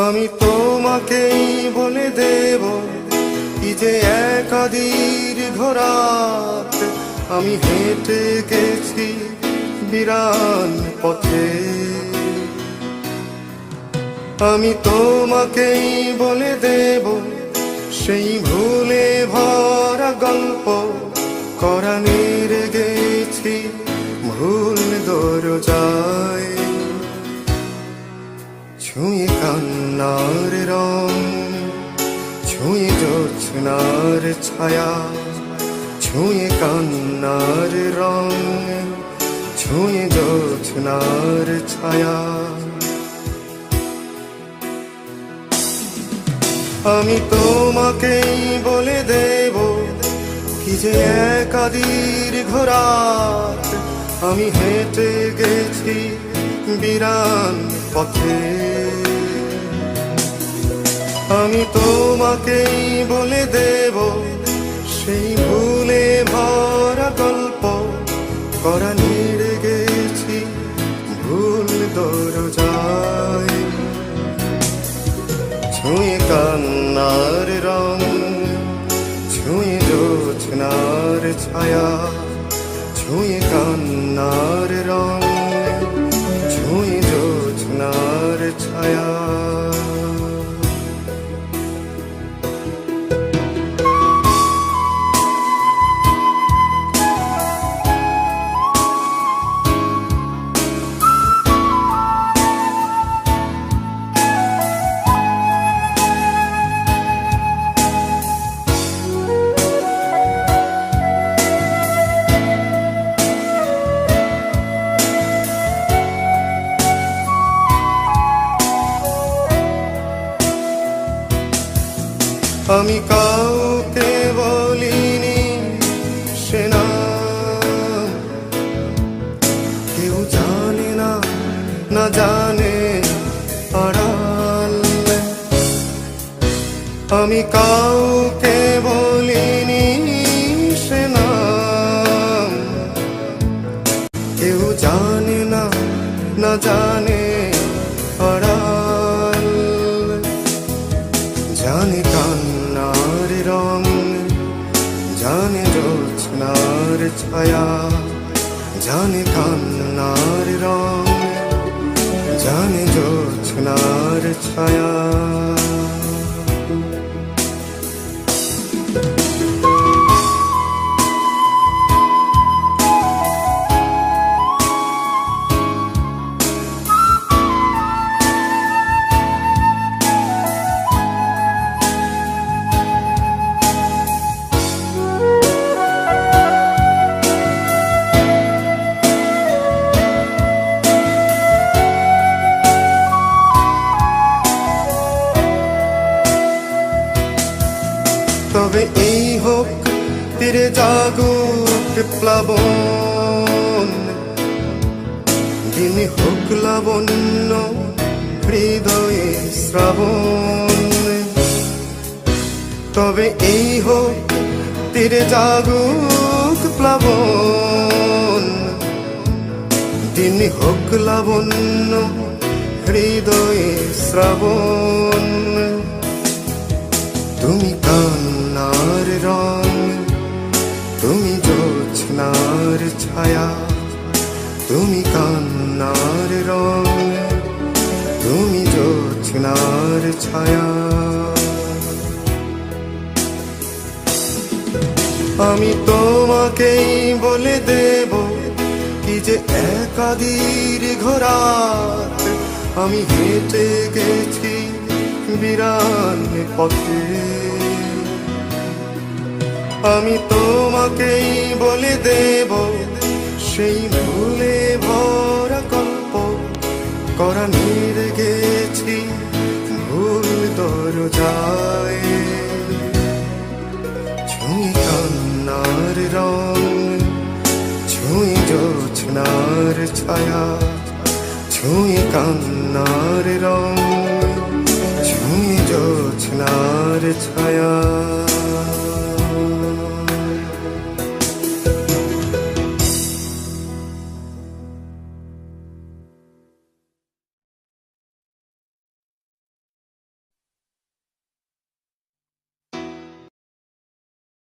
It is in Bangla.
আমি তোমাকেই বলে দেব কি যে একা দীর্ঘ রাত আমি হেঁটে গেছি বিরান পথে। আমি তোমাকেই বলে দেব সেই ভুলে ভরা গল্প কোরানের গেছি ভুল দরজায়। ছুঁয়ে কান্নার রং, ছুঁয়ে জ্যোৎস্নার ছায়া, ছুঁয়ে কান্নার রং, ছুঁয়ে জ্যোৎস্নার ছায়া। আমি তোমাকেই বলে দেব কি যে একা দীর্ঘ রাত আমি হেঁটে গেছি বিরান পথে। আমি তোমাকেই বলে দেব সেই ভুলে ভরা গল্প কোরানের গেছি ভুল দরজায়। ছুঁয়ে কান্নার রং, ছুঁয়ে জ্যোৎস্নার ছায়া, ছুঁয়ে কান্নার রং, ছুঁয়ে জ্যোৎস্নার ছায়া। আমি কাউকে বলিনি সে নাম, কেউ জানে না, না জানে আড়াল। আমি কাউকে বলিনি সে নাম, কেউ জানে না, না জানে আড়াল। জানে কান্নার রং, জানে জ্যোৎস্নার ছায়া, জানে কান্নার রং, জানে জ্যোৎস্নার ছায়া। তবে এই হোক তীরে জাগুক প্লাবন, দিনে হোক লাবণ্য হৃদয়ে শ্রাবণ। তবে এই হোক তীরে জাগুক প্লাবন, দিনে হোক লাবণ্য হৃদয়ে শ্রাবণ। তুমি কান্নার রং, তুমি জ্যোৎস্নার ছায়া, তুমি কান্নার রং, তুমি জ্যোৎস্নার ছায়া। আমি তোমাকেই বলে দেব কি যে একা দীর্ঘ রাত আমি হেঁটে গেছি বিরান পথে। আমি তোমাকেই বলে দেব সেই ভুলে ভরা গল্প কোরানের গেছি ভুল দরজায়। ছুঁয়ে কান্নার রং, ছুঁয়ে জ্যোৎস্নার ছায়া, ছুঁয়ে কান্নার রং, ছুঁয়ে জ্যোৎস্নার ছায়া।